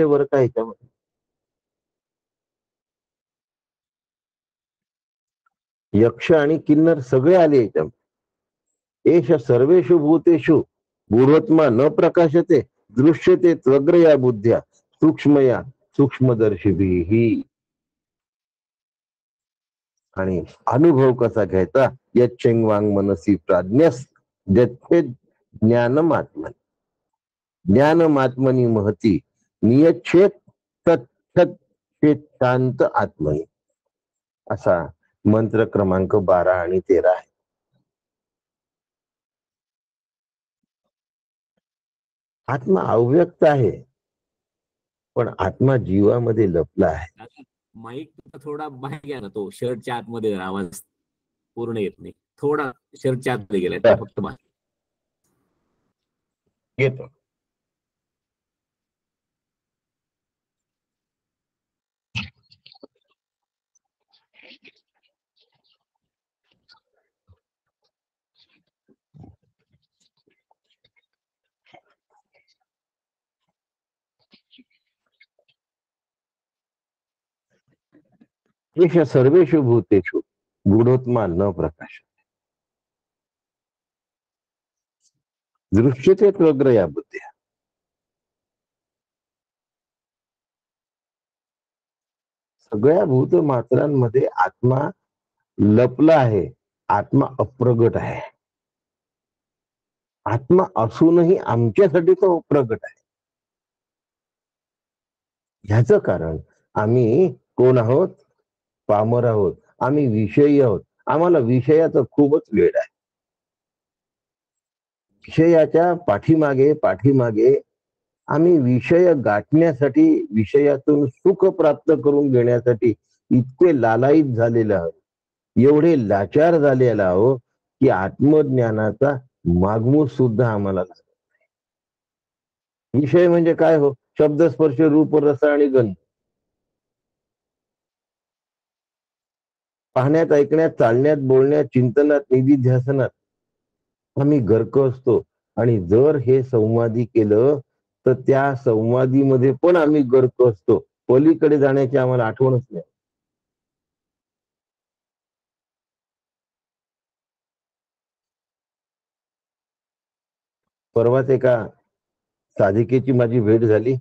आहे बरं का याच्यामध्ये. यक्ष आणि किन्नर सगळे आले याच्यामध्ये. एष सर्वेषु भूतेषु गूढोत्मा न प्रकाशते दृश्यते त्वग्रया बुद्ध्या सूक्ष्मया सूक्ष्मदर्शिभिः. आणि अनुभव कसा घ्यायचा? यच्छेंगवांग मनसी प्राज्ञस जथे ज्ञानमात्मन ज्ञानमात्मनी महती नियच्छेत तत्छत शांत आत्मनी. असा मंत्र क्रमांक 12 आणि 13 आहे. आत्मा अव्यक्त आहे, पण आत्मा जीवामध्ये लपला आहे. माईक थोडा बाहेर घ्या ना, तो शर्टच्या आतमध्ये आवाज पूर्ण येत नाही. थोडा शर्टच्या आतमध्ये गेलाय तो, फक्त बाहेर येतो. एष सर्वेषु भूतेषु गूढोत्मा न प्रकाश दृश्यते त्वग्रया बुद्ध्या. सगळ्या भूत मात्रांमध्ये आत्मा लपला आहे, आत्मा अप्रगट आहे. आत्मा असूनही आमच्यासाठी तो प्रगट आहे. ह्याचं कारण आम्ही कोण आहोत? पामर आहोत. आम्ही विषयी आहोत. आम्हाला विषयाचं खूपच वेळ आहे. विषयाच्या पाठीमागे आम्ही विषय गाठण्यासाठी, विषयातून सुख प्राप्त करून घेण्यासाठी इतके लालायित झालेले आहोत, एवढे लाचार झालेला आहोत की आत्मज्ञानाचा मागमूस सुद्धा आम्हाला लागत नाही. विषय म्हणजे काय हो? शब्द, स्पर्श, रूप, रस आणि गंध. पाहण्यात, ऐकण्यात, चालण्यात, बोलण्यात, चिंतनात, निधिध्यासनात आम्ही गर्क असतो. आणि जर हे संवादी केलं तर त्या संवादीमध्ये पण आम्ही गर्क असतो. पलीकडे जाण्याची आम्हाला आठवणच नाही. परवाच एका साधिकेची माझी भेट झाली.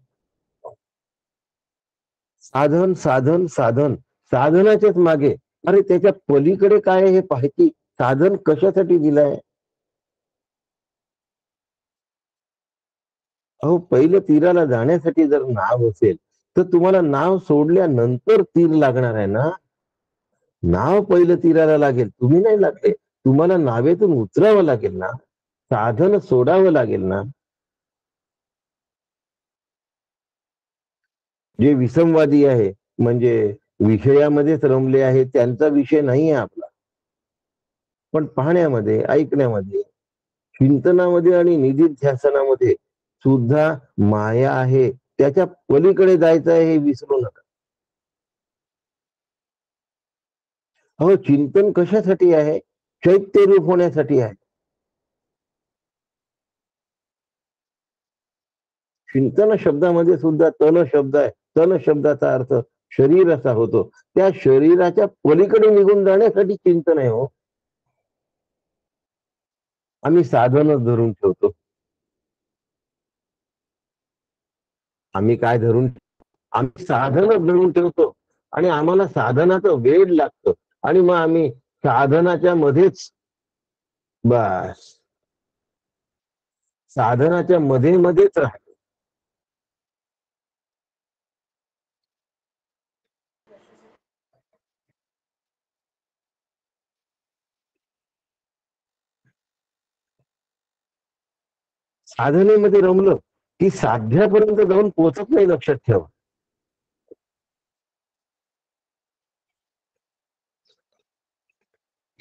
साधन साधन साधन साधनाच्याच मागे. अरे त्याच्या पलीकडे काय हे पाहिजे. साधन कशासाठी दिलंय? अहो, पहिलं तीराला जाण्यासाठी जर नाव असेल तर तुम्हाला नाव सोडल्यानंतर तीर लागणार आहे ना. नाव पहिलं तीराला लागेल, तुम्ही नाही लागले. तुम्हाला नावेतून उतरावं लागेल ना, साधन सोडावं लागेल ना. जे विसंवादी आहे, म्हणजे विषयामध्येच रमले आहे, त्यांचा विषय नाही आहे आपला. पण पाहण्यामध्ये, ऐकण्यामध्ये, चिंतनामध्ये आणि निधिध्यासनामध्ये सुद्धा माया आहे. त्याच्या पलीकडे जायचं आहे हे विसरू नका. अहो, चिंतन कशासाठी आहे? चैत्य रूप होण्यासाठी आहे. चिंतन शब्दामध्ये सुद्धा तन शब्द आहे. तन शब्दाचा अर्थ शरीर असा होतो. त्या शरीराच्या पलीकडे निघून जाण्यासाठी चिंतन आहे हो. आम्ही साधनच धरून ठेवतो. आम्ही काय धरून? आम्ही साधनच धरून ठेवतो आणि आम्हाला साधनाचं वेड लागतं आणि मग आम्ही साधनाच्या मध्येच, बस साधनाच्या मध्येच राहतो. साधनेमध्ये रमलं की साध्यापर्यंत जाऊन पोहोचत नाही, लक्षात ठेवा.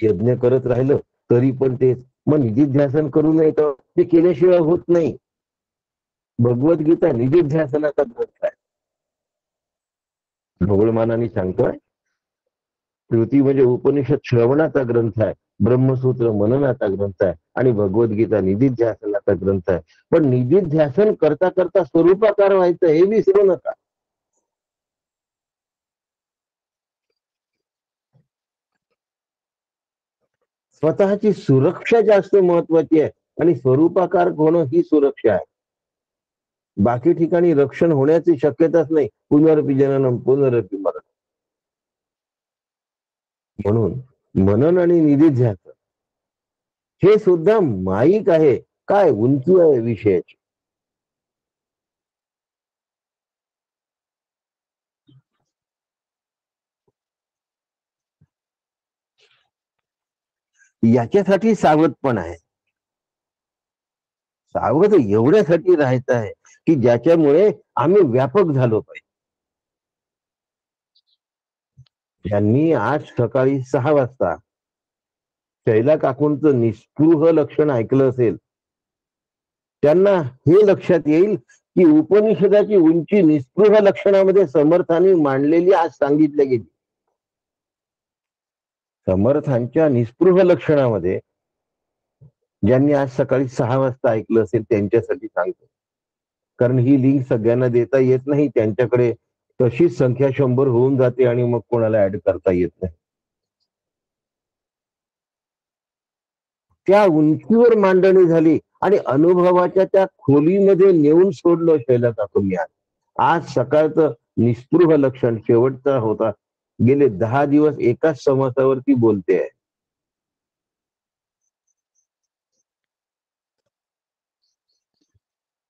यज्ञ करत राहिलं तरी पण तेच. मग निधिध्यासन करू नये तर ते केल्याशिवाय होत नाही. भगवद्गीता निधिध्यासनाचा ग्रंथ आहे. ढोबळमानाने सांगतोय, श्रुती म्हणजे उपनिषद श्रवणाचा ग्रंथ आहे, ब्रह्मसूत्र मननाचा ग्रंथ आहे आणि भगवद्गीता निधिध्यासनाचा नावाचा ग्रंथ आहे. पण निधिध्यासन करता करता स्वरूपाकार व्हायचं हे विसरू नका. स्वतःची सुरक्षा जास्त महत्वाची आहे आणि स्वरूपाकार होणं ही सुरक्षा आहे. बाकी ठिकाणी रक्षण होण्याची शक्यताच नाही. पुनरपि जननम पुनरपि मरण. म्हणून मनन आणि निधिध्यासन हे सुद्धा माईक आहे. काय उंची आहे विषयाची. याच्यासाठी सावध पण आहे. सावध एवढ्यासाठी राहायचं आहे की ज्याच्यामुळे आम्ही व्यापक झालो पाहिजे. त्यांनी आज सकाळी 6 वाजता शैला काकूंचं निस्पृह लक्षण ऐकलं असेल. त्यांना हे लक्षात येईल की उपनिषदाची उंची निस्पृह लक्षणामध्ये समर्थांनी मांडलेली आज सांगितली गेली. समर्थांच्या निस्पृह लक्षणामध्ये ज्यांनी आज सकाळी 6 वाजता ऐकलं असेल त्यांच्यासाठी सांगतो. कारण ही लिंक सगळ्यांना देता येत नाही. त्यांच्याकडे तशीच संख्या 100 होऊन जाते आणि मग कोणाला ऍड करता येत नाही. त्या उंचीवर मांडणी झाली आणि अनुभवाच्या त्या खोलीमध्ये नेऊन सोडलं शैला काकूंनी. आज सकाळचं निस्पृह लक्षण शेवटचा होता. गेले 10 दिवस एकाच समासावरती बोलते आहे.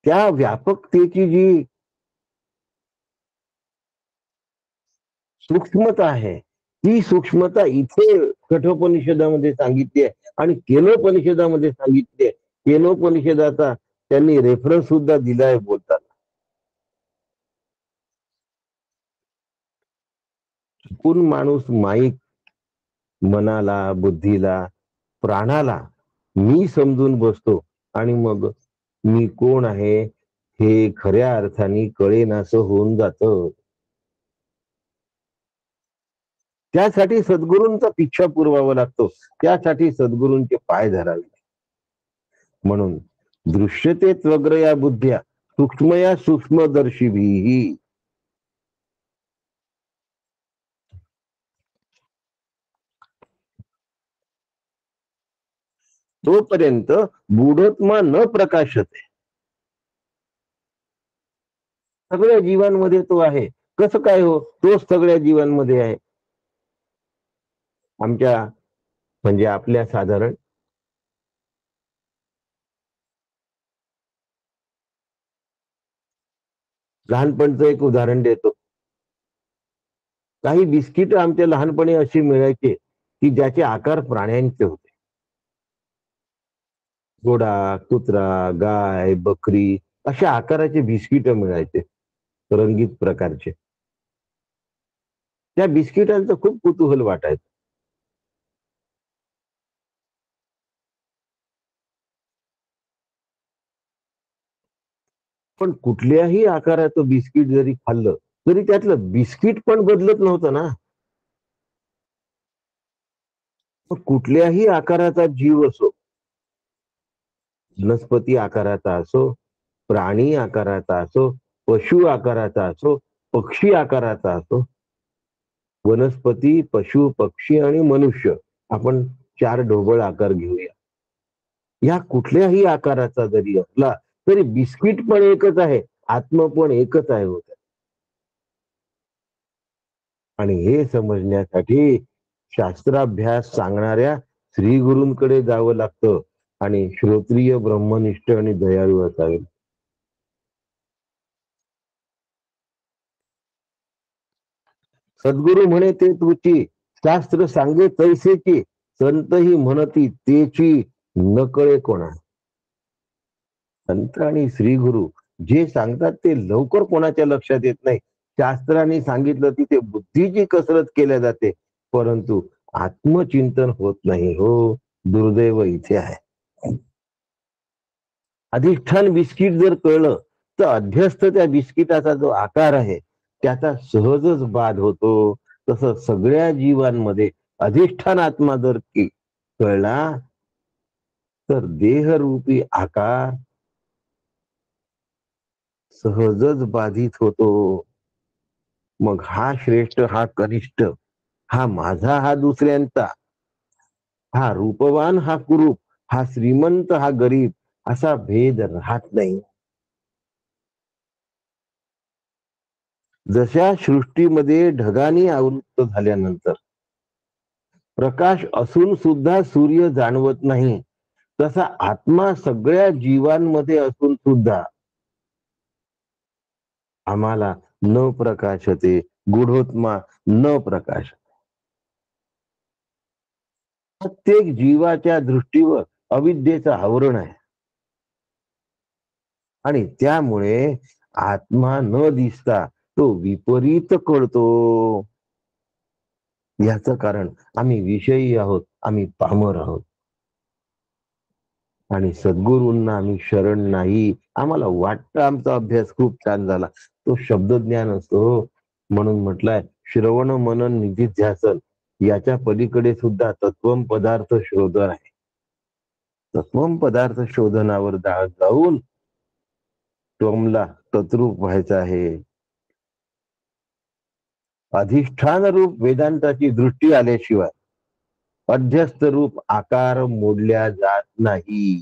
त्या व्यापकतेची जी सूक्ष्मता आहे ती सूक्ष्मता इथे कठोपनिषदामध्ये सांगितली आहे आणि केनोपनिषदामध्ये सांगितली आहे. केनोपनिषदाचा त्यांनी रेफरन्स सुद्धा दिलाय बोलताना. चुकून माणूस माईक मनाला, बुद्धीला, प्राणाला मी समजून बसतो आणि मग मी कोण आहे हे खऱ्या अर्थाने कळेनासं होऊन जातं. त्यासाठी सद्गुरूंचा पिच्छा पुरवावा लागतो. त्यासाठी सद्गुरूंचे पाय धरावे. म्हणून दृश्यते त्वग्रया बुद्ध्या सूक्ष्मया सूक्ष्मदर्शिभिः. तोपर्यंत बुढोत्मा न प्रकाशते. सगळ्या जीवांमध्ये तो आहे. कसं काय हो? तोच सगळ्या जीवांमध्ये आहे. आमच्या म्हणजे आपल्या साधारण लहानपणचं एक उदाहरण देतो. काही बिस्किट आमच्या लहानपणी अशी मिळायचे की ज्याचे आकार प्राण्यांचे होते. घोडा, कुत्रा, गाय, बकरी अशा आकाराचे बिस्किट मिळायचे रंगीत प्रकारचे. त्या बिस्किटांचं खूप कुतूहल वाटायचं. पण कुठल्याही आकाराचं बिस्किट जरी खाल्लं तरी त्यातलं बिस्किट पण बदलत नव्हतं ना. कुठल्याही आकाराचा जीव असो, वनस्पती आकाराचा असो, प्राणी आकाराचा असो, पशु आकाराचा असो, पक्षी आकाराचा असो, वनस्पती, पशु, पक्षी आणि मनुष्य आपण 4 ढोबळ आकार घेऊया. या कुठल्याही आकाराचा जरी असला तरी बिस्किट पण एकच आहे, आत्मा पण एकच आहे होत. आणि हे समजण्यासाठी शास्त्राभ्यास सांगणाऱ्या श्री गुरूंकडे जावं लागतं आणि श्रोत्रिय, ब्रह्मनिष्ठ आणि दयाळू असावे. सद्गुरु म्हणे ते तुची, शास्त्र सांगे तैसेची, संतही म्हणती तेची, न कळे कोणा. संत आणि श्री गुरु जे सांगतात ते लवकर कोणाच्या लक्षात येत नाही. शास्त्राने सांगितलं तिथे बुद्धीची कसरत केल्या जाते परंतु आत्मचिंतन होत नाही. हो, दुर्दैव इथे आहे. अधिष्ठान बिस्किट जर कळलं तर अध्यस्थ त्या बिस्किटाचा जो आकार आहे त्याचा सहजच बाध होतो. तसं सगळ्या जीवांमध्ये अधिष्ठान आत्मा जर कळला तर देहरूपी आकार सहजच बाधित होतो. मग हा श्रेष्ठ, हा कनिष्ठ, हा माझा, हा दुसऱ्यांचा, हा रूपवान, हा कुरूप, हा श्रीमंत, हा गरीब, असा भेद राहत नाही. जशा सृष्टीमध्ये ढगांनी आवृत्त झाल्यानंतर प्रकाश असून सुद्धा सूर्य जाणवत नाही, तसा आत्मा सगळ्या जीवांमध्ये असून सुद्धा आम्हाला न प्रकाशते, गुढोत्मा न प्रकाश. प्रत्येक जीवाच्या दृष्टीवर अविद्येचं आवरण आहे आणि त्यामुळे आत्मा न दिसता तो विपरीत कळतो. याचं कारण आम्ही विषयी आहोत, आम्ही पामर आहोत आणि सद्गुरूंना आम्ही शरण नाही. आम्हाला वाटतं आमचा अभ्यास खूप छान झाला, तो शब्दज्ञान असतो. म्हणून म्हटलंय श्रवण मनन निधिध्यासन, याच्या पलीकडे सुद्धा तत्वम पदार्थ शोधन आहे. तत्वम पदार्थ शोधनावर जाऊन त्वमला तद्रूप व्हायचं आहे. अधिष्ठान रूप वेदांताची दृष्टी आल्याशिवाय अध्यस्त रूप आकार मोडल्या जात नाही.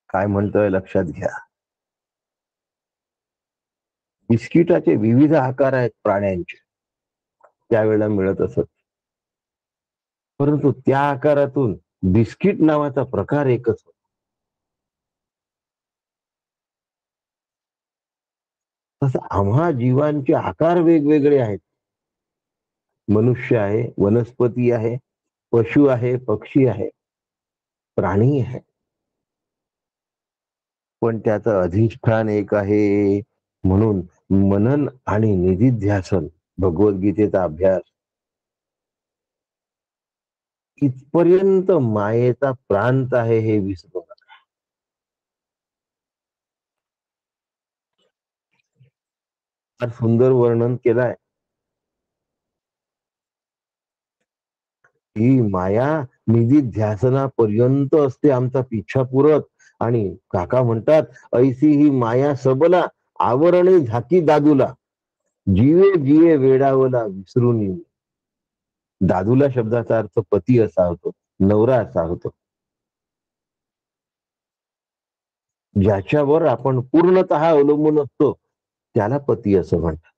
काय म्हणतोय लक्षात घ्या. बिस्किटाचे विविध आकार आहेत प्राण्यांचे, त्यावेळेला मिळत असत, परंतु त्या आकारातून बिस्किट नावाचा प्रकार एकच होता. तसं आम्हा जीवांचे आकार वेगवेगळे आहेत. मनुष्य आहे, वनस्पती आहे, पशु आहे, पक्षी आहे, प्राणी आहे, पण त्याचं अधिष्ठान एक आहे. म्हणून मनन आणि निधिध्यासन, भगवद्गीतेचा अभ्यास, इथपर्यंत मायेचा प्रांत आहे हे विसरू नका. फार सुंदर वर्णन केलंय. ही माया निधिध्यासनापर्यंत असते आमचा पिछा पुरत. आणि काका म्हणतात ऐसी ही माया सबला, आवरणे झाकी दादूला, जीवे जीवे वेडावला विसरून येऊ. दादूला शब्दाचा अर्थ पती असा होतो, नवरा असा होतो. ज्याच्यावर आपण पूर्णतः अवलंबून असतो त्याला पती असं म्हणतात.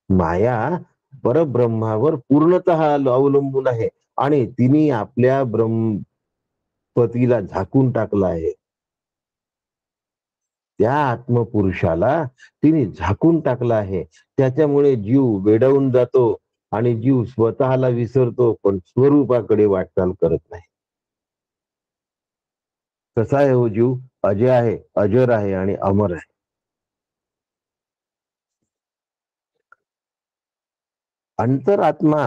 माया परब्रह्मावर पूर्णतः अवलंबून आहे आणि तिने आपल्या पतीला झाकून टाकलं आहे. त्या आत्मपुरुषाला तिने झाकून टाकलं आहे. त्याच्यामुळे जीव वेडवून जातो आणि जीव स्वतःला विसरतो, पण स्वरूपाकडे वाटचाल करत नाही. कसा आहे हो जीव? अजय आहे, अजर आहे आणि अमर आहे. अंतरात्मा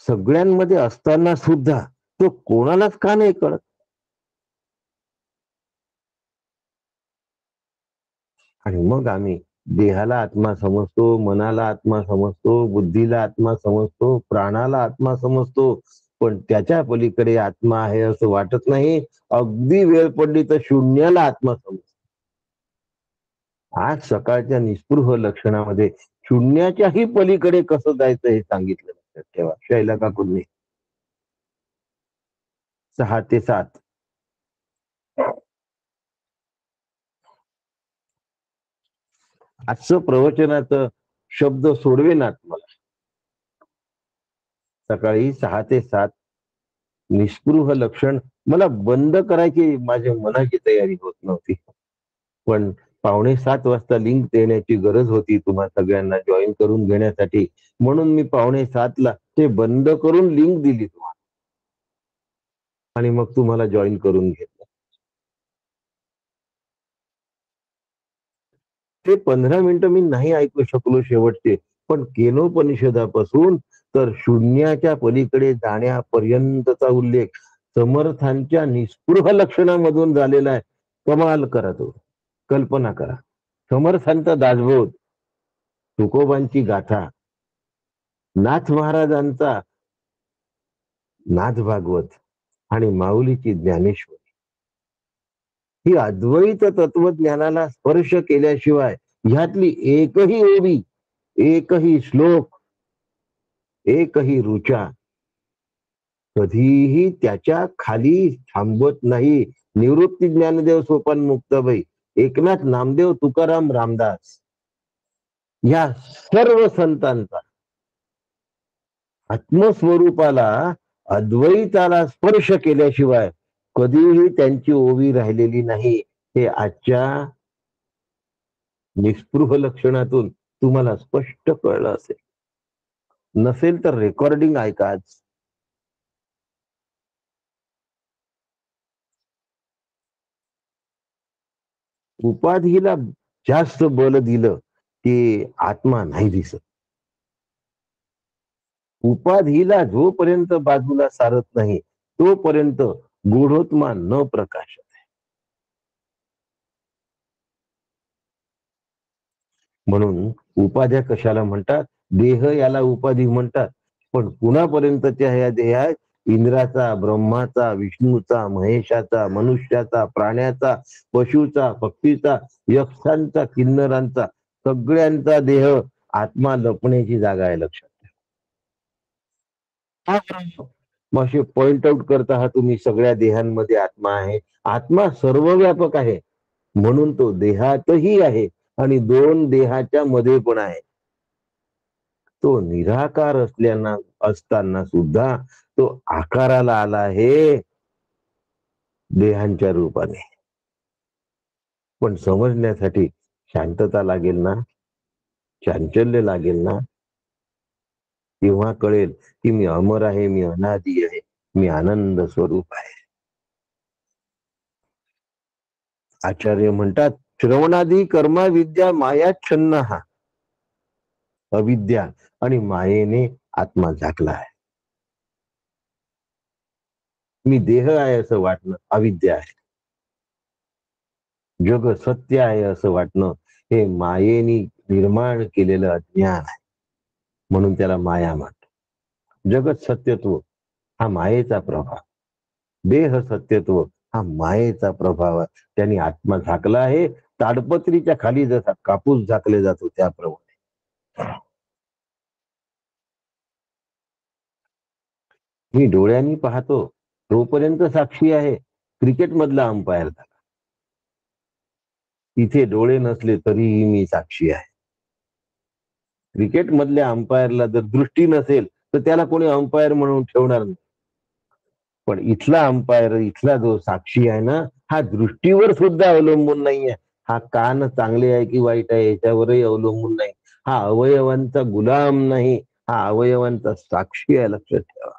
सगळ्यांमध्ये असताना सुद्धा तो कोणालाच का नाही कळत? आणि मग आम्ही देहाला आत्मा समजतो, मनाला आत्मा समजतो, बुद्धीला आत्मा समजतो, प्राणाला आत्मा समजतो, पण त्याच्या पलीकडे आत्मा आहे असं वाटत नाही. अगदी वेळ पडली तर शून्याला आत्मा समजतो. आज सकाळच्या निस्पृह लक्षणामध्ये शून्याच्याही पलीकडे कसं जायचं हे सांगितलं. लक्षात ठेवा. शैला काकूंनी 6 ते 7 आजचं प्रवचनाचं शब्द सोडवेनात मला. सकाळी 6 ते 7 निस्पृह लक्षण मला बंद करायची माझ्या मनाची तयारी होत नव्हती, पण 6:45 वाजता लिंक देण्याची गरज होती तुम्हा सगळ्यांना जॉईन करून घेण्यासाठी. म्हणून मी 6:45 ला ते बंद करून लिंक दिली तुम्हाला आणि मग तुम्हाला जॉईन करून घेतलं. ते 15 मिनिटं मी नाही ऐकू शकलो शेवटचे, पण केनोपनिषदापासून तर शून्याच्या पलीकडे जाण्यापर्यंतचा उल्लेख समर्थांच्या निस्पृह लक्षणामधून झालेला आहे. कमाल करा, तो कल्पना करा. समर्थांचा दासबोध, तुकोबांची गाथा, नाथ महाराजांचा नाथ भागवत आणि माऊलीची ज्ञानेश्वरी. ही अद्वैत तत्वज्ञानाला स्पर्श केल्याशिवाय ह्यातली एकही ओवी, एकही श्लोक, एकही ऋचा कधीही त्याच्या खाली थांबत नाही. निवृत्ती ज्ञानदेव सोपान मुक्ताबाई, एकनाथ नामदेव, तुकाराम, रामदास या सर्व संतांचा आत्मस्वरूपाला, अद्वैताला स्पर्श केल्याशिवाय कधीही त्यांची ओवी राहिलेली नाही. हे आजच्या निस्पृह लक्षणातून तुम्हाला स्पष्ट कळलं असेल. नसेल तर रेकॉर्डिंग ऐका आज. उपाधीला जास्त बल दिलं की आत्मा नाही दिसत. उपाधीला जोपर्यंत बाजूला सारत नाही तोपर्यंत गूढोत्मा न प्रकाशत आहे. म्हणून उपाध्या कशाला म्हणतात? देह याला उपाधी म्हणतात. पण कुणापर्यंतच्या ह्या देहात इंद्राचा, ब्रह्माचा, विष्णूचा, महेशाचा, मनुष्याचा, प्राण्याचा, पशुचा, पक्षीचा, यक्षांचा, किन्नरांचा, सगळ्यांचा देह आत्मा लपण्याची जागा आहे. लक्षात मग असे पॉइंट आउट करता हा तुम्ही, सगळ्या देहांमध्ये आत्मा आहे. आत्मा सर्वव्यापक आहे म्हणून तो देहातही आहे आणि दोन देहाच्या मध्ये पण आहे. तो निराकार असताना सुद्धा तो आकाराला आला आहे देहांच्या रूपाने. पण समजण्यासाठी शांतता लागेल ना, चांचल्य लागेल ना. तेव्हा कळेल की मी अमर आहे, मी अनादी आहे, मी आनंद स्वरूप आहे. आचार्य म्हणतात, श्रवणादी कर्मा विद्या मायाच्छन्न हा. अविद्या आणि मायेने आत्मा झाकला आहे. मी देह आहे असं वाटणं अविद्या आहे. जग सत्य आहे असं वाटणं हे मायेने निर्माण केलेलं अज्ञान आहे. म्हणून त्याला माया म्हणतात. जगत सत्यत्व हा मायेचा प्रभाव, देह सत्यत्व हा मायेचा प्रभाव आहे. त्यांनी आत्मा झाकला आहे. ताडपत्रीच्या खाली जसा कापूस झाकले जातो त्याप्रमाणे. मी डोळ्यांनी पाहतो तोपर्यंत साक्षी आहे. क्रिकेट मधला अंपायर झाला, तिथे डोळे नसले तरीही मी साक्षी आहे. क्रिकेट मधल्या अंपायरला जर दृष्टी नसेल तर त्याला कोणी अंपायर म्हणून ठेवणार नाही. पण इथला अंपायर, इथला जो साक्षी आहे ना, हा दृष्टीवर सुद्धा अवलंबून नाहीये. हा कान चांगले आहे की वाईट आहे याच्यावरही अवलंबून नाही. हा अवयवांचा गुलाम नाही, हा अवयवांचा साक्षी आहे. लक्षात ठेवा.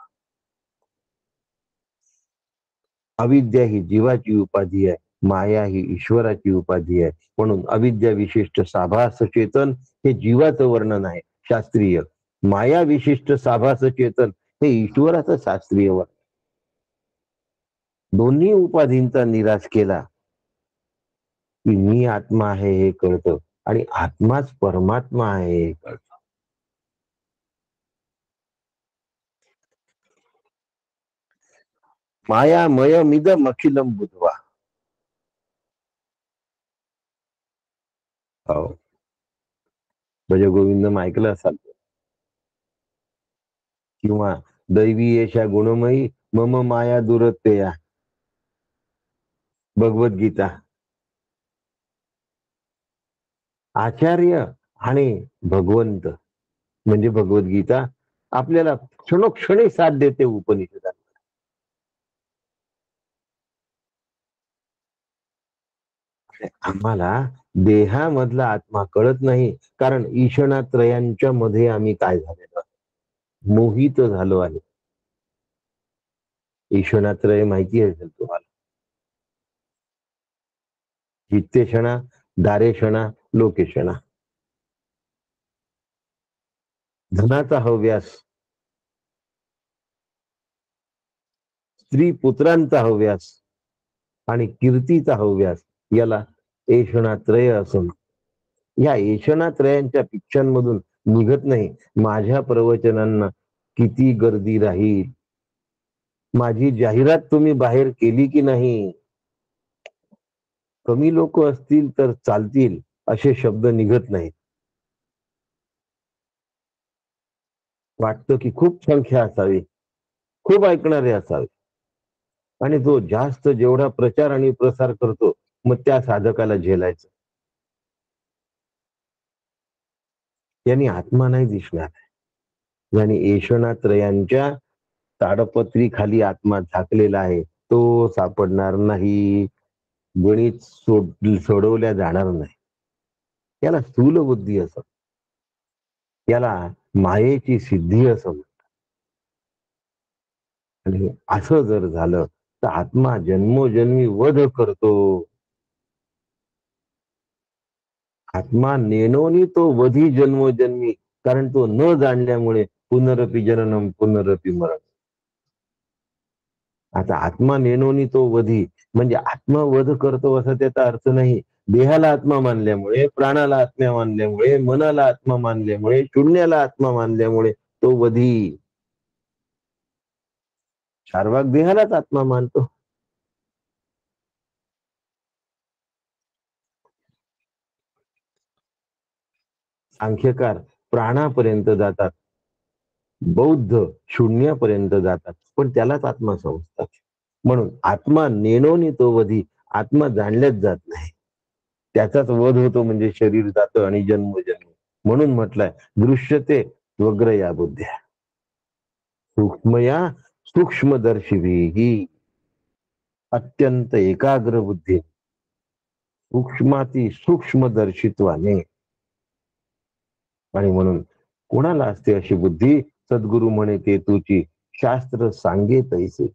अविद्या ही जीवाची उपाधी आहे, माया ही ईश्वराची उपाधी आहे. म्हणून अविद्या विशिष्ट साभास चेतन हे जीवाचं वर्णन आहे शास्त्रीय. माया विशिष्ट साभास चेतन हे ईश्वराचं शास्त्रीय वर्णन. दोन्ही उपाधींचा निराश केला की मी आत्मा आहे हे कळतं आणि आत्माच परमात्मा आहे हे कळतं. मायामयमिदम अखिलम बुधवा. हो, भजगोविंदम ऐकलं असाल किंवा दैवी येशा गुणमयी मम माया दुरत्तया, भगवद्गीता. आचार्य आणि भगवंत म्हणजे भगवद्गीता आपल्याला क्षणोक्षणी साथ देते उपनिषदात. आम्हाला देहामधला आत्मा कळत नाही कारण ईशणात्रयांच्या मध्ये आम्ही काय झालेलो, मोहित झालो आहे. ईशणात्रय माहिती असेल तुम्हाला. जित्तेषणा, दारेषणा, लोकेषणा. धनाचा हव्यास, स्त्री पुत्रांचा हव्यास आणि कीर्तीचा हव्यास याला ऐशणात्रय असं. या ऐशणात्रयांच्या पिक्चरमधून निघत नाही. माझ्या प्रवचनांना किती गर्दी राहील, माझी जाहिरात तुम्ही बाहेर केली की नाही? कमी लोक असतील तर चालतील असे शब्द निघत नाहीत. वाटतं की खूप संख्या असावी, खूप ऐकणारे असावे, आणि तो जास्त जेवढा प्रचार आणि प्रसार करतो, मग त्या साधकाला झेलायचं. यांनी आत्मा नाही दिसणार. यांनी ऐशणात्रयांच्या ताडपत्री खाली आत्मा झाकलेला आहे, तो सापडणार नाही. गणित सोडवल्या जाणार नाही. याला स्थूल बुद्धी असं, याला मायेची सिद्धी असं म्हणतात. आणि असं जर झालं तर आत्मा जन्मोजन्मी वध करतो. आत्मा नेणोनी तो वधी जन्मोजन्मी, कारण तो न जाणल्यामुळे पुनरपी जननम पुनरपी मरण. आता आत्मा नेणोनी तो वधी म्हणजे आत्मा वध करतो असा त्याचा अर्थ नाही. देहाला आत्मा मानल्यामुळे, प्राणाला आत्मा मानल्यामुळे, मनाला आत्मा मानल्यामुळे, शून्याला आत्मा मानल्यामुळे तो वधी. चार्वाक देहालाच आत्मा मानतो. सांख्यकार प्राणापर्यंत जातात, बौद्ध शून्यापर्यंत जातात, पण त्यालाच आत्मा समजतात. म्हणून आत्मा नेणोनी तो वधी, आत्मा जाणल्याच जात नाही. त्याचाच वध होतो म्हणजे शरीर जातं आणि जन्मोजन्म. म्हणून म्हटलंय दृश्यते वग्र या बुद्ध्या सूक्ष्मया सूक्ष्मदर्शिवी ही अत्यंत एकाग्र बुद्धी सूक्ष्माती सूक्ष्मदर्शित्वाने. आणि म्हणून कोणाला असते अशी बुद्धी? सद्गुरु म्हणे ते तुची शास्त्र सांगे तैसे.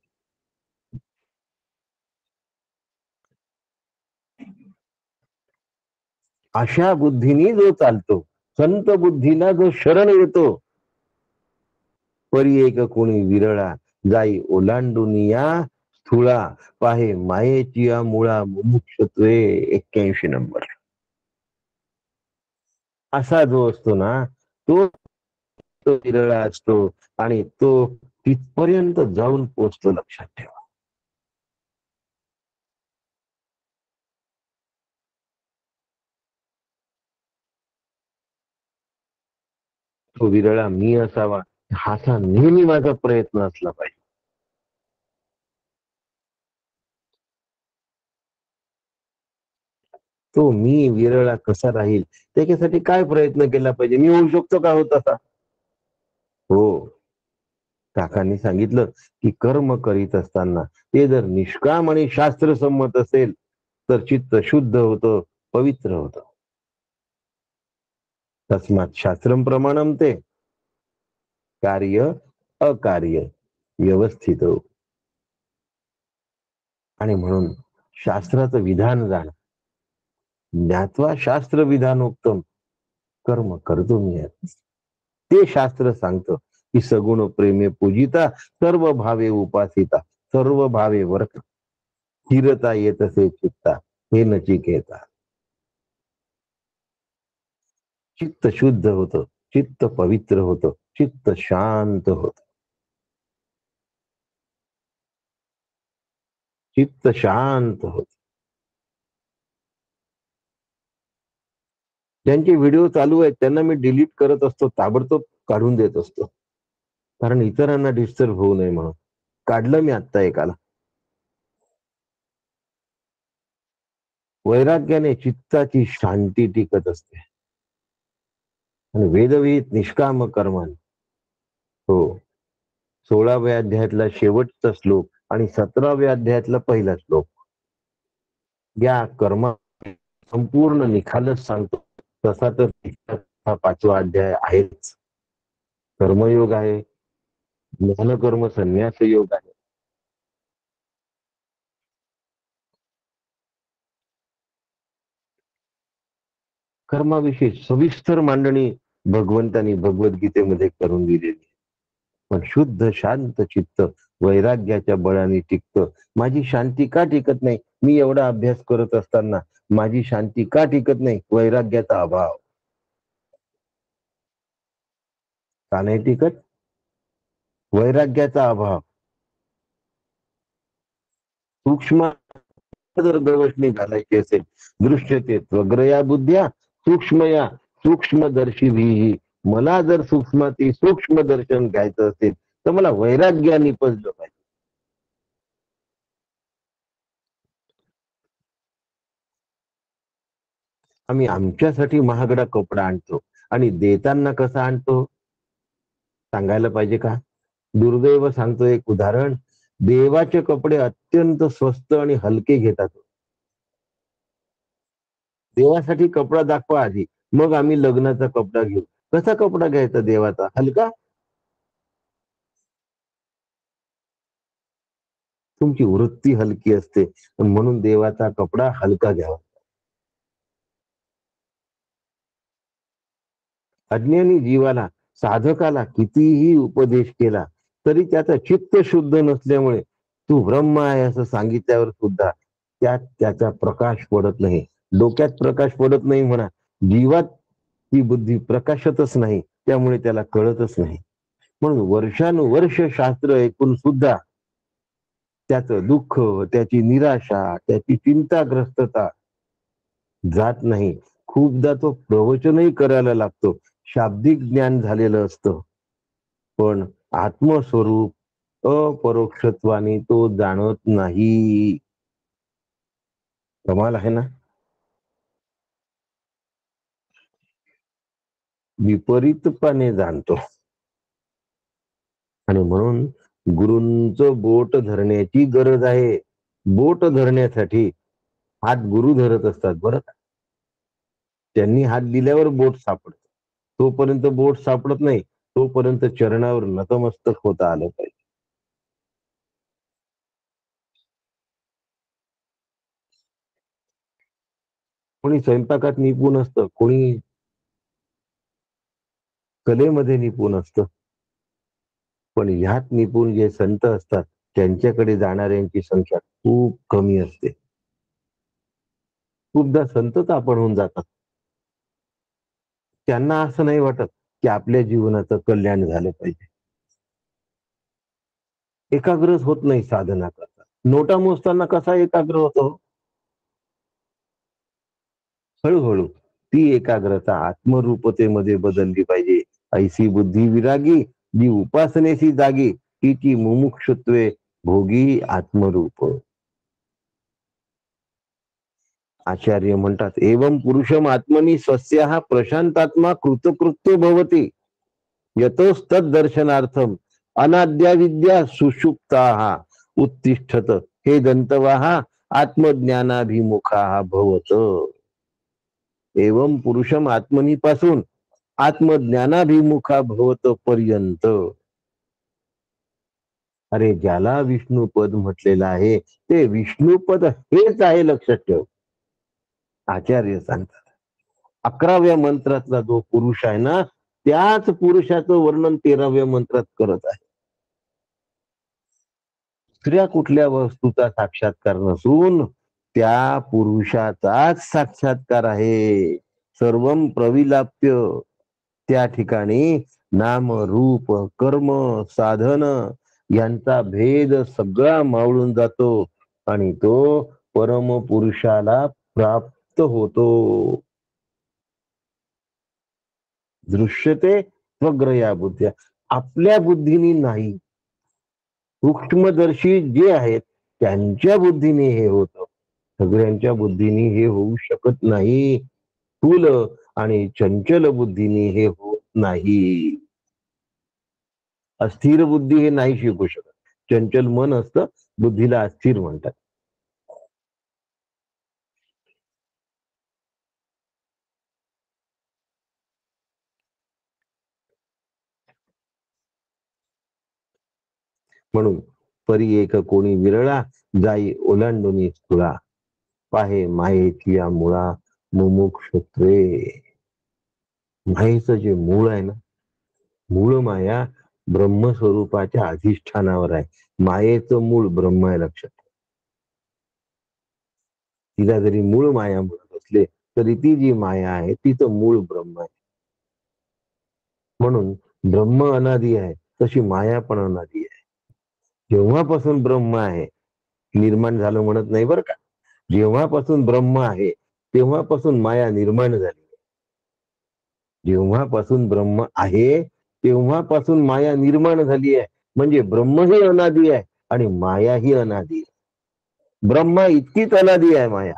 अशा बुद्धीने जो चालतो, संत बुद्धीला जो शरण येतो, परी एक कोणी विरळा जाई ओलांडून या स्थूळा पाहे मायेची या मुळा मुमुक्षत्वे. 81 नंबर. असा जो असतो ना, तो तो विरळा असतो आणि तो तिथपर्यंत जाऊन पोचतो. लक्षात ठेवा. तो विरळा मी असावा, हाचा नेहमी माझा प्रयत्न असला पाहिजे. तो मी विरळा कसा राहील, त्याच्यासाठी काय प्रयत्न केला पाहिजे? मी होऊ शकतो का हो तसा? हो. काकांनी सांगितलं की कर्म करीत असताना ते जर निष्काम आणि शास्त्रसंमत असेल तर चित्त शुद्ध होतं, पवित्र होतं. तस्मात शास्त्रम प्रमाणम ते कार्य अकार्य व्यवस्थित. आणि म्हणून शास्त्राचं विधान जाण, ज्ञात्वा शास्त्र विधानोक्तम कर्म करतो मी. ते शास्त्र सांगतं की सगुण प्रेमे पूजिता सर्व भावे उपासिता सर्व भावे वर्त स्थिरता येतसे चित्ता हे नचिकेता. चित्त शुद्ध होतं, चित्त पवित्र होतं, चित्त शांत होत, चित्त शांत होत. ज्यांचे व्हिडिओ चालू आहेत त्यांना मी डिलीट करत असतो, ताबडतोब काढून देत असतो, कारण इतरांना डिस्टर्ब होऊ नये म्हणून. काढलं मी आत्ता एकाला. वैराग्याने चित्ताची शांती टिकत असते आणि वेदविहित निष्काम कर्माने. हो. 16व्या अध्यायातला शेवटचा श्लोक आणि 17व्या अध्यायातला पहिला श्लोक या कर्मा संपूर्ण निखालच सांगतो. तसा तर हा 5वा अध्याय आहेच. कर्मयोग आहे, ज्ञानकर्म संन्यास योग आहे. कर्माविषयी सविस्तर मांडणी भगवंतांनी भगवद्गीतेमध्ये करून दिलेली. पण शुद्ध शांत चित्त वैराग्याच्या बळाने टिकतं. माझी शांती का टिकत नाही? मी एवढा अभ्यास करत असताना माझी शांती का टिकत नाही? वैराग्याचा अभाव. का नाही टिकत? वैराग्याचा अभाव. सूक्ष्म जर गवसणी घालायची असेल, दृश्यते त्वग्रया बुद्ध्या सूक्ष्मया सूक्ष्मदर्शी भी, मला जर सूक्ष्माती सूक्ष्म दर्शन घ्यायचं असेल तर मला वैराग्याने पजलं पाहिजे. आम्ही आमच्यासाठी महागडा कपडा आणतो आणि देताना कसा आणतो सांगायला पाहिजे का? दुर्दैव सांगतो एक उदाहरण, देवाचे कपडे अत्यंत स्वस्त आणि हलके घेतात. देवासाठी कपडा दाखवा आधी, मग आम्ही लग्नाचा कपडा घेऊ. कसा कपडा घ्यायचा देवाचा? हलका. तुमची वृत्ती हलकी असते म्हणून देवाचा कपडा हलका घ्यावा. अज्ञानी जीवाला, साधकाला कितीही उपदेश केला तरी त्याचा चित्त शुद्ध नसल्यामुळे तू ब्रह्म आहे असं सांगितल्यावर सुद्धा त्यात त्याचा प्रकाश पडत नाही. डोक्यात प्रकाश पडत नाही म्हणा, जीवात ती बुद्धी प्रकाशतच नाही, त्यामुळे त्याला कळतच नाही. म्हणून वर्षानुवर्ष शास्त्र ऐकून सुद्धा त्याचं दुःख, त्याची निराशा, त्याची चिंताग्रस्तता जात नाही. खूपदा तो प्रवचनही करायला लागतो, शाब्दिक ज्ञान झालेलं असतं, पण आत्मस्वरूप अपरोक्षत्वाने तो जाणत नाही. कमाल आहे ना? विपरीतपणे जाणतो. आणि म्हणून गुरूंचं बोट धरण्याची गरज आहे. बोट धरण्यासाठी हात गुरु धरत असतात बरं का. त्यांनी हात दिल्यावर बोट सापडत, तोपर्यंत बोट सापडत नाही तोपर्यंत चरणावर नतमस्तक होता आलं पाहिजे. कोणी स्वयंपाकात निपुण असतं, कोणी कलेमध्ये निपुण असतं, पण ह्यात निपुण जे संत असतात त्यांच्याकडे जाणाऱ्यांची संख्या खूप कमी असते. खूपदा संतच आपण होऊन जातात. त्यांना असं नाही वाटत की आपल्या जीवनाचं कल्याण झालं पाहिजे. एकाग्रच होत नाही साधना करता. नोटा मोजताना कसा एकाग्र होतो? हळूहळू ती एकाग्रता आत्मरूपतेमध्ये बदलली पाहिजे. ऐसी बुद्धी विरागी जी उपासनेशी जागी, तिची मुमुक्षुत्वे भोगी आत्मरूप. आचार्य म्हणतात, एवं पुरुषम आत्मनी स्वस्याः प्रशांतात्मा कृतकृत्यो भवति यतोस्तद दर्शनार्थम अनाद्या विद्या सुषुप्ताः उत्तिष्ठत हे दंतवाः आत्मज्ञानाभिमुखाः भवत. एवं पुरुषम आत्मनी पासून आत्मज्ञानाभिमुखा भवत पर्यंत. अरे ज्याला विष्णुपद म्हटलेलं आहे ते विष्णुपद हेच आहे, लक्षात ठेव. आचार्य सांगतात 11व्या मंत्रातला जो पुरुष आहे ना, त्याच पुरुषाचं वर्णन 13व्या मंत्रात करत आहे. दुसऱ्या कुठल्या वस्तूचा साक्षात्कार नसून त्या पुरुषाचाच साक्षात्कार आहे. सर्वम प्रविलाप्य. त्या ठिकाणी नाम रूप कर्म साधन यांचा भेद सगळा मावळून जातो आणि तो परम पुरुषाला प्राप्त होतो. दृश्यते स्वग्रया बुद्ध्या. आपल्या बुद्धीने नाही, सूक्ष्मदर्शी जे आहेत त्यांच्या बुद्धीने हे होतं. सगळ्यांच्या बुद्धीने हे होऊ शकत नाही. स्थूल आणि चंचल बुद्धीने हे होत नाही. अस्थिर बुद्धी हे नाही शिकू शकत. चंचल मन असतं, बुद्धीला अस्थिर म्हणतात. म्हणून परी एक कोणी विरळा जाई ओलांडून स्थूळा पाहे मायेची या मुळा मुमुक्षत्वे. मायेचं जे मूळ आहे ना, मूळ माया ब्रह्मस्वरूपाच्या अधिष्ठानावर आहे. मायेचं मूळ ब्रह्म आहे, लक्षात. तिला जरी मूळ माया म्हणत असले तरी ती जी माया आहे तिचं मूळ ब्रह्म आहे. म्हणून ब्रह्म अनादी आहे, तशी माया पण अनादी आहे. जेव्हापासून ब्रह्म आहे निर्माण झालं म्हणत नाही बरं का. जेव्हापासून ब्रह्म आहे तेव्हापासून माया निर्माण झाली. जेव्हापासून ब्रह्म आहे तेव्हापासून माया निर्माण झाली आहे. म्हणजे ब्रह्म हे अनादी आहे आणि माया ही अनादी आहे. ब्रह्मा इतकीच अनादी आहे माया.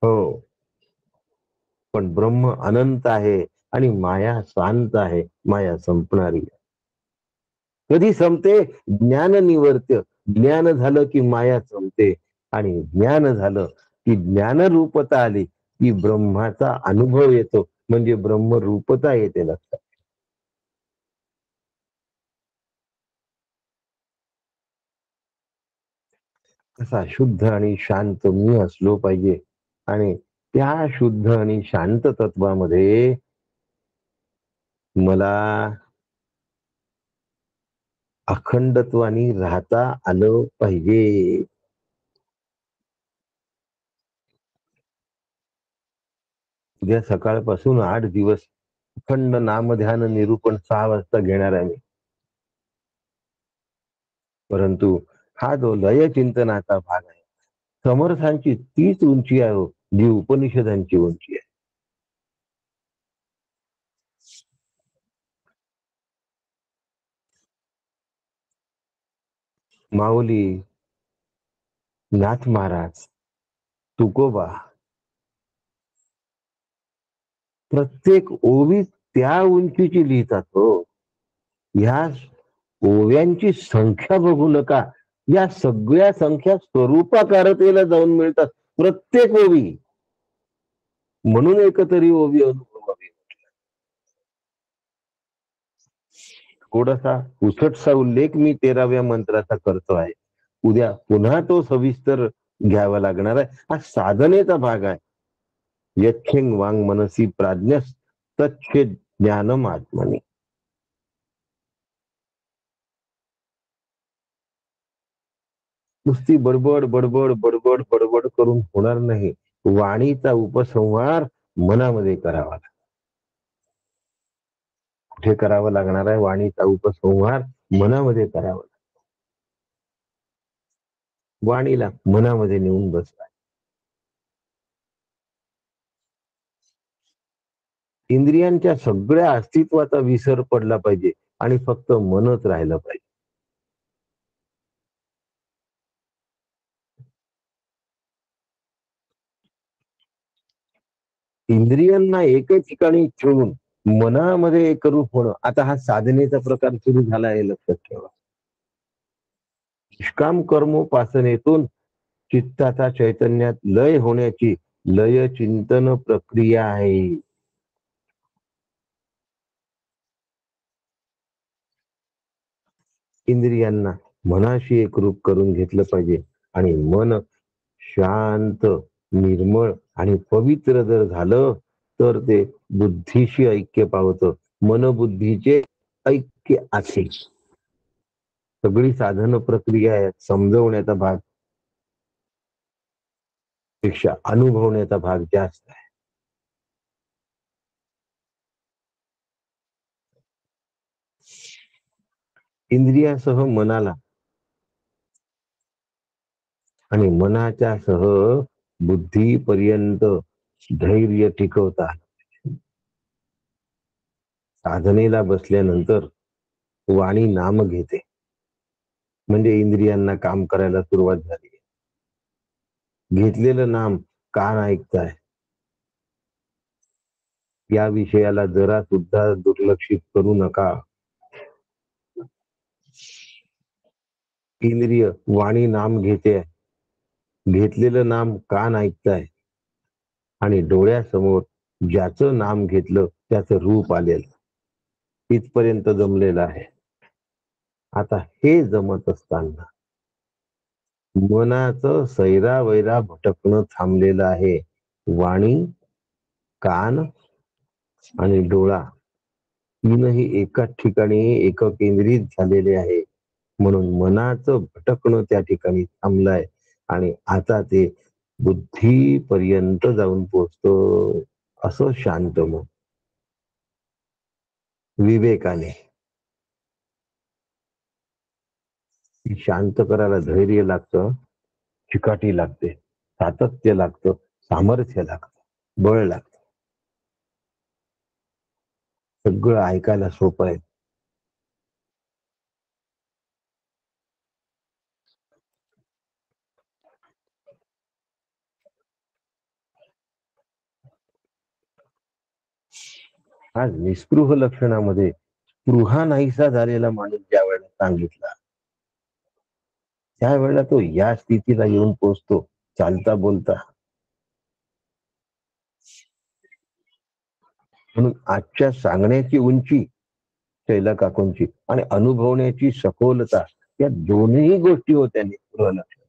हो, पण ब्रह्म अनंत आहे आणि माया शांत आहे. माया संपणारी आहे. कधी संपते? ज्ञान निवर्त्य. ज्ञान झालं की माया संपते आणि ज्ञान झालं की ज्ञान रूपता आली की ब्रह्माचा अनुभव येतो. म्हणजे ब्रह्म रूपता येते लक्षात. तसा शुद्ध आणि शांत मी असलो पाहिजे आणि त्या शुद्ध आणि शांत तत्वामध्ये मला अखंडत्वाने राहता आलं पाहिजे. उद्या सकाळपासून 8 दिवस अखंड नामध्यान निरूपण 6 वाजता घेणार आहे मी. परंतु हा जो लय चिंतनाचा भाग आहे, समर्थांची तीच उंची आहे हो, जी उपनिषदांची उंची आहे. माऊली, नाथ महाराज, तुकोबा प्रत्येक ओवी त्या उंचीची लिहितात हो. ह्या ओव्यांची संख्या बघू नका, या सगळ्या संख्या स्वरूपाकारतेला जाऊन मिळतात प्रत्येक ओवी. म्हणून एकतरी ओवी अनुभवावी. थोडासा उसटसा उल्लेख मी 13व्या मंत्राचा करतो आहे. उद्या पुन्हा तो सविस्तर घ्यावा लागणार आहे. हा साधनेचा भाग आहे. यच्छिंग वांग मनसी प्राज्ञस तच्छे ज्ञानम आत्मनी. नुसती बडबड बडबड बडबड बडबड करून होणार नाही. वाणीचा उपसंहार मनामध्ये करावा. कुठे करावा लागणार आहे? वाणीचा उपसंहार मनामध्ये करावा. वाणीला मनामध्ये नेऊन बसला. इंद्रियांच्या सगळ्या अस्तित्वाचा विसर पडला पाहिजे आणि फक्त मनच राहिलं पाहिजे. इंद्रियांना एके ठिकाणी ठेवून मनामध्ये एकरूप होणं, आता हा साधनेचा प्रकार सुरू झाला आहे, लक्षात ठेवा. निष्काम कर्मोपासनेतून चित्ताचा चैतन्यात लय होण्याची लय चिंतन प्रक्रिया आहे. इंद्रियांना मनाशी एकरूप करून घेतलं पाहिजे आणि मन शांत, निर्मळ आणि पवित्र जर झालं तर ते बुद्धीशी ऐक्य पावतं. मनबुद्धीचे ऐक्य असे सगळी साधन प्रक्रिया आहे. समजवण्याचा भाग पेक्षा अनुभवण्याचा भाग जास्त आहे. इंद्रियासह मनाला आणि मनाच्या सह बुद्धीपर्यंत धैर्य टिकवतात. साधनेला बसल्यानंतर वाणी नाम घेते म्हणजे इंद्रियांना काम करायला सुरुवात झाली. घेतलेलं नाम कान ऐकताय, या विषयाला जरा सुद्धा दुर्लक्षित करू नका. इंद्रिय वाणी नाम घेते, घेतलेलं नाम कान ऐकताय आणि डोळ्यासमोर ज्याचं नाम घेतलं त्याचं रूप आलेलं इथपर्यंत जमलेलं आहे. आता हे जमत असताना मनाचं सैरावैरा भटकणं थांबलेलं आहे. वाणी, कान आणि डोळा तीनही एकाच ठिकाणी एककेंद्रित झालेले आहे. म्हणून मनाचं भटकणं त्या ठिकाणी थांबलंय आणि आता ते बुद्धीपर्यंत जाऊन पोचतो. असं शांत मन विवेकाने ती शांत करायला धैर्य लागतं, चिकाटी लागते, सातत्य लागतं, सामर्थ्य लागतं, बळ लागतं. सगळं ऐकायला सोपं आहे. आज निस्पृह लक्षणामध्ये स्पृहा नाहीसा झालेला माणूस ज्या वेळेला सांगितला, त्यावेळेला तो या स्थितीला येऊन पोहोचतो, चालता बोलता. म्हणून आजच्या सांगण्याची उंची शैला काकूंची आणि अनुभवण्याची सखोलता, या दोन्ही गोष्टी होत्या निस्पृह लक्षण.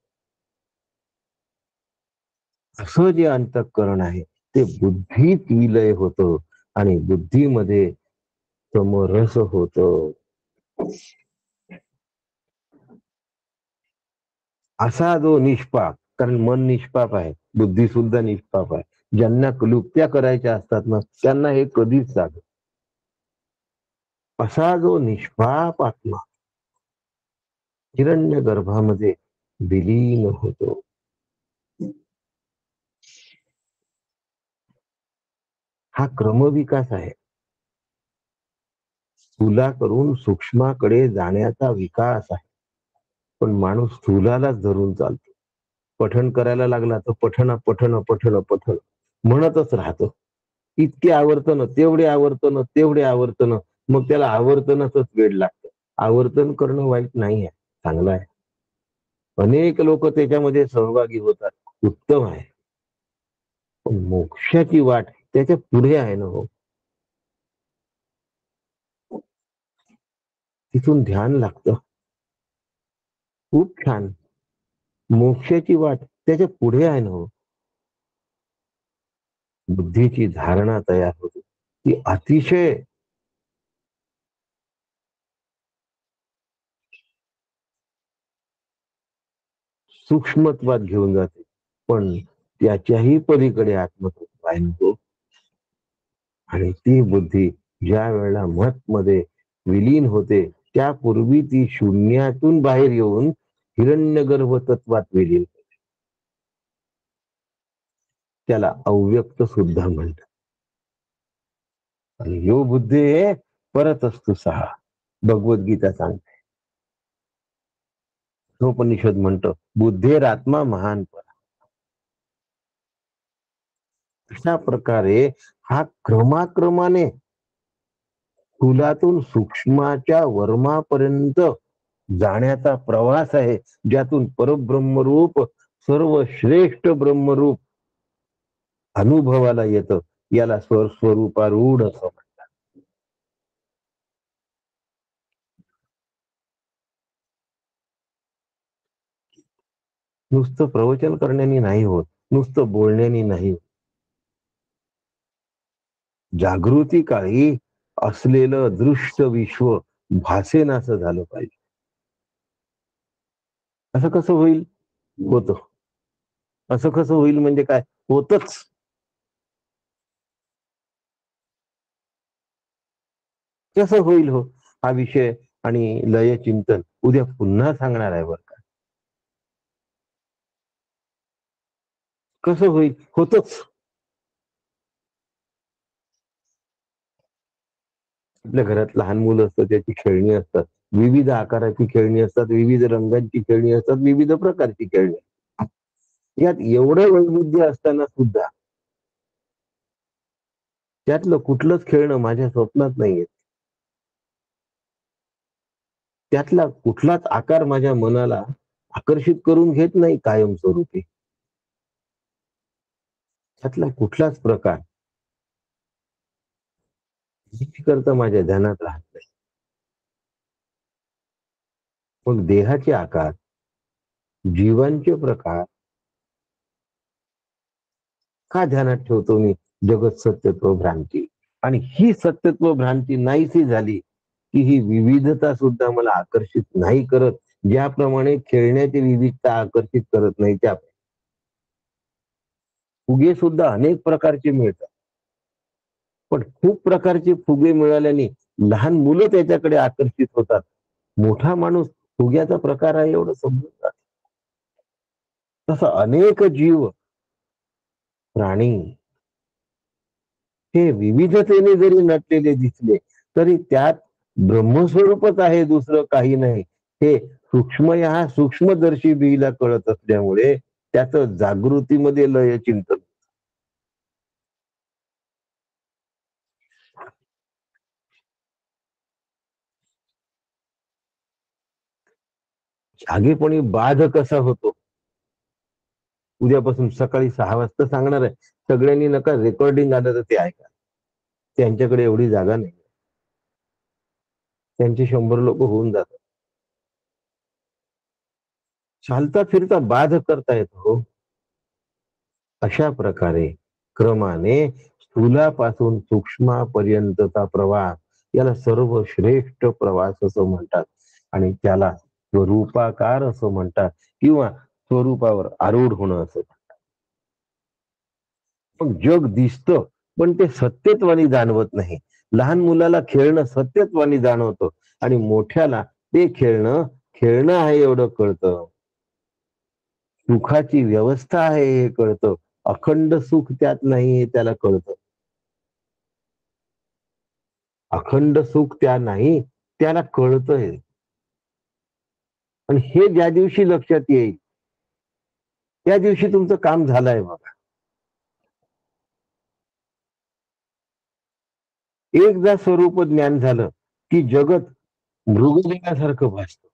असं जे अंतःकरण आहे ते बुद्धीत विलय होतं आणि बुद्धीमध्ये समरस होत. असा जो निष्पाप, कारण मन निष्पाप आहे, बुद्धी सुद्धा निष्पाप आहे, ज्यांना क्लुप्त्या करायच्या असतात ना त्यांना हे कधीच जाग. असा जो निष्पाप आत्मा हिरण्य गर्भामध्ये विलीन होतो. हा क्रमविकास आहे. स्थूला करून सूक्ष्माकडे जाण्याचा विकास आहे. पण माणूस स्थूलालाच धरून चालतो. पठण करायला लागला तर पठण पठण पठण पठण म्हणतच राहतो. इतके आवर्तन, तेवढे आवर्तन, तेवढे आवर्तन, मग त्याला आवर्तनाचंच वेड लागतं. आवर्तन करणं वाईट नाही आहे, चांगलं आहे. अनेक लोक त्याच्यामध्ये सहभागी होतात, उत्तम आहे. पण मोक्षाची वाट त्याच्या पुढे आहे ना हो. तिथून ध्यान लागतं. खूप छान. मोक्षाची वाट त्याच्या पुढे आहे ना हो. बुद्धीची धारणा तयार होते, ती अतिशय सूक्ष्मत्वात घेऊन जाते. पण त्याच्याही पलीकडे आत्मतत्व आहे तो. आणि ती बुद्धी ज्या वेळेला मत मध्ये विलीन होते त्यापूर्वी ती शून्यातून बाहेर येऊन हिरण्यगर्भ तत्वात विलीन होते. त्याला अव्यक्त सुद्धा म्हणतात. आणि यो बुद्धे परत असतो सहा, भगवद्गीता सांगते. उपनिषद म्हणतो बुद्धेरात्मा महान पर. अशा प्रकारे हा क्रमाक्रमाने स्थूलातून सूक्ष्माच्या वर्मापर्यंत जाण्याचा प्रवास आहे, ज्यातून परब्रह्मरूप सर्वश्रेष्ठ ब्रह्मरूप अनुभवाला येतं. याला स्वस्वरूपारूढ असं म्हणतात. नुसतं प्रवचन करण्याने नाही होत, नुसतं बोलण्याने नाही. जागृती काळी असलेलं दृश्य विश्व भासेनासं झालं पाहिजे. असं कसं होईल? होत. असं कसं होईल म्हणजे काय? होतच. कसं होईल हो? हा विषय आणि लय चिंतन उद्या पुन्हा सांगणार आहे बरं का. कसं होईल? होतच. आपल्या घरात लहान मुलं असतात, त्याची खेळणी असतात, विविध आकाराची खेळणी असतात, विविध रंगांची खेळणी असतात, विविध प्रकारची खेळणी. यात एवढं वैविध्य असताना सुद्धा त्यातलं कुठलंच खेळणं माझ्या स्वप्नात नाहीये. त्यातला कुठलाच आकार माझ्या मनाला आकर्षित करून घेत नाही कायमस्वरूपी. त्यातला कुठलाच प्रकार करता माझ्या ध्यानात राहत नाही. मग देहाचे आकार, जीवांचे प्रकार का ध्यानात ठेवतो मी? जगत सत्यत्व भ्रांती. आणि ही सत्यत्व भ्रांती नाहीशी झाली की ही विविधता सुद्धा मला आकर्षित नाही करत, ज्याप्रमाणे खेळण्याची विविधता आकर्षित करत नाही. त्या फुगे सुद्धा अनेक प्रकारचे मिळतात, पण खूप प्रकारचे फुगे मिळाल्याने लहान मुलं त्याच्याकडे आकर्षित होतात. मोठा माणूस फुग्याचा प्रकार आहे एवढं समजून जात. तसं अनेक जीव प्राणी हे विविधतेने जरी नटलेले दिसले तरी त्यात ब्रह्मस्वरूपच आहे, दुसरं काही नाही. हे सूक्ष्मदर्शी बीला कळत असल्यामुळे त्याचं जागृतीमध्ये लय चिंतन. जागेपणी बाध कसा होतो उद्यापासून सकाळी 6 वाजता सांगणार आहे. सगळ्यांनी नका रेकॉर्डिंग आलं तर ते ऐका. त्यांच्याकडे एवढी जागा नाही, त्यांचे 100 लोक होऊन जातात. चालता फिरता बाध करता येतो. अशा प्रकारे क्रमाने स्थूलापासून सूक्ष्मापर्यंतचा प्रवास याला सर्वश्रेष्ठ प्रवास असं म्हणतात आणि त्याला स्वरूपाकार असं म्हणतात किंवा स्वरूपावर आरूढ होणं असं. पण जग दिसतं पण ते सत्यत्वानी जाणवत नाही. लहान मुलाला खेळणं सत्यत्वानी जाणवतं आणि मोठ्याला ते खेळणं खेळणं आहे एवढं कळतं. सुखाची व्यवस्था आहे हे कळतं, अखंड सुख त्यात नाही हे त्याला कळतं. अखंड सुख त्या नाही त्याला कळतंय. आणि हे ज्या दिवशी लक्षात येईल त्या दिवशी तुमचं काम झालंय बघा. एकदा स्वरूप ज्ञान झालं की जगत मृगजळासारखं भासतं.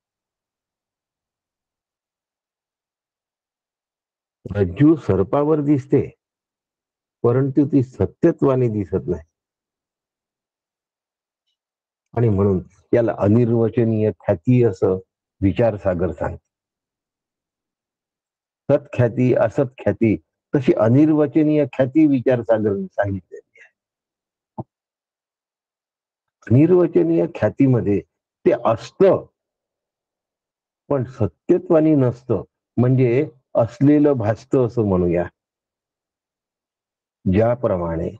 रज्जू सर्पावर दिसते परंतु ती सत्यत्वाने दिसत नाही आणि म्हणून याला अनिर्वचनीय ख्याती असं विचारसागर सांगते. सत्ख्याती असत ख्याती तशी अनिर्वचनीय ख्याती विचारसागर सांगितलेली आहे. अनिर्वचनीय ख्यातीमध्ये ते असतं पण सत्यत्वानी नसतं, म्हणजे असलेलं भासतं असं म्हणूया. ज्याप्रमाणे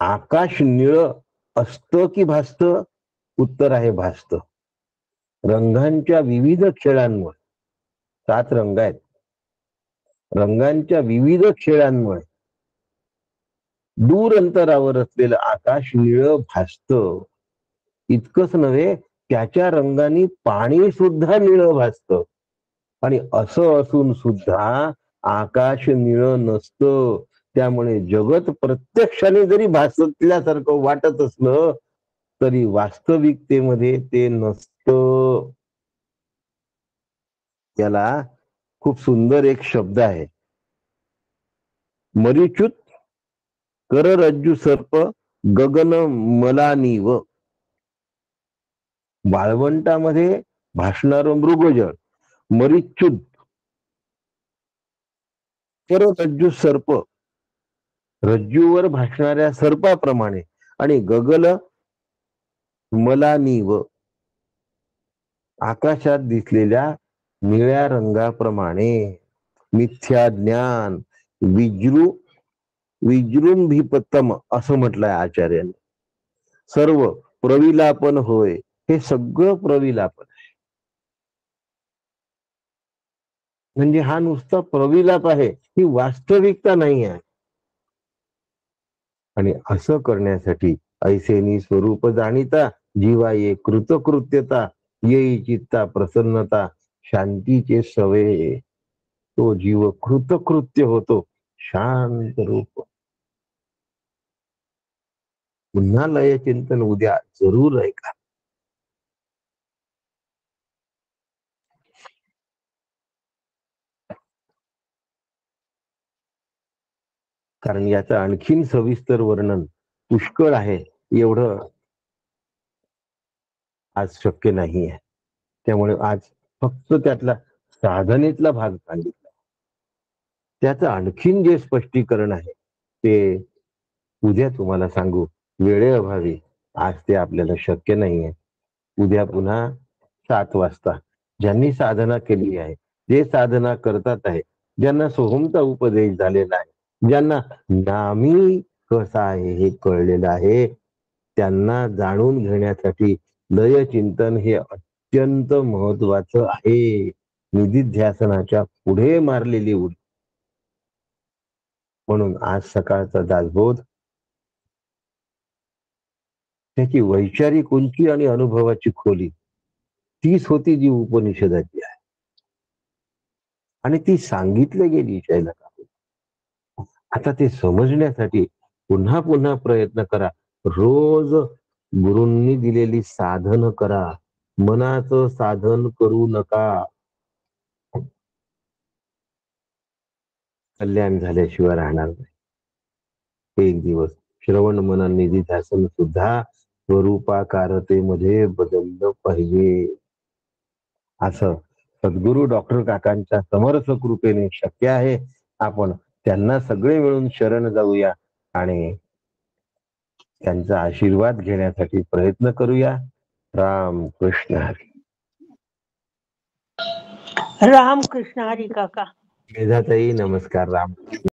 आकाश निळ असतं की भासतं, उत्तर आहे भासतं. रंगांच्या विविध खेळांमुळे 7 रंग आहेत. रंगांच्या विविध खेळांमुळे दूर अंतरावर असलेलं आकाश निळ भासतं. इतकंच नव्हे त्याच्या रंगाने पाणी सुद्धा निळ भासतं आणि असं असून सुद्धा आकाश निळ नसतं. त्यामुळे जगत प्रत्यक्षाने जरी भासल्यासारखं वाटत असलं तरी वास्तविकतेमध्ये ते नसतं. त्याला खूप सुंदर एक शब्द आहे, मरीच्युत कररज्जू सर्प गगन मलानीव. वाळवंटामध्ये भासणारं मृगजळ मरीच्युत कररज्जू सर्प, रज्जूवर भासणाऱ्या सर्पाप्रमाणे, आणि गगन मलानीव आकाशात दिसलेल्या निळ्या रंगाप्रमाणे. मिथ्या ज्ञान विजृंभिपतम असं म्हटलंय आचार्यांनी. सर्व प्रविलापन होय, हे सगळं प्रविलापन आहे. म्हणजे हा नुसता प्रविलाप आहे, ही वास्तविकता नाही आहे. आणि असं करण्यासाठी ऐसेनी स्वरूप जाणीता जीवा ये कृतकृत्यता येई चित्ता प्रसन्नता शांतीचे सवे. तो जीव कृतकृत्य होतो, शांत रूप. पुन्हा लय चिंतन उद्या जरूर ऐका. कारण याचं आणखीन सविस्तर वर्णन पुष्कळ आहे, एवढं आज शक्य नाही आहे. त्यामुळे आज फक्त त्यातला साधनेतला भाग सांगितला. त्याचं आणखीन जे स्पष्टीकरण आहे ते उद्या तुम्हाला सांगू. वेळेअभावी आज ते आपल्याला शक्य नाहीये. उद्या पुन्हा 7 वाजता ज्यांनी साधना केली आहे, जे साधना करतात आहे, ज्यांना सोहमचा उपदेश झालेला आहे, ज्यांना नामी कसा आहे हे कळलेलं आहे, त्यांना जाणून घेण्यासाठी लय चिंतन हे अत्यंत महत्वाचं आहे. निधिध्यासनाच्या पुढे मारलेली उडी. म्हणून आज सकाळचा दासबोध त्याची वैचारिक उंची आणि अनुभवाची खोली तीच होती जी उपनिषदाची आहे. आणि ती सांगितली गेली शैलका. आता ते समजण्यासाठी पुन्हा पुन्हा प्रयत्न करा. रोज गुरूंनी दिलेली साधन करा. मनाचं साधन करू नका. कल्याण झाल्याशिवाय राहणार नाही. एक दिवस श्रवण मनन निधिध्यासन सुद्धा स्वरूपाकारतेमध्ये बदललं पाहिजे. असं सद्गुरू डॉक्टर काकांच्या समर्थ कृपेने शक्य आहे. आपण त्यांना सगळे मिळून शरण जाऊया आणि त्यांचा आशीर्वाद घेण्यासाठी प्रयत्न करूया. राम कृष्ण हरी. राम कृष्ण हरी काका. मेधाताई नमस्कार. राम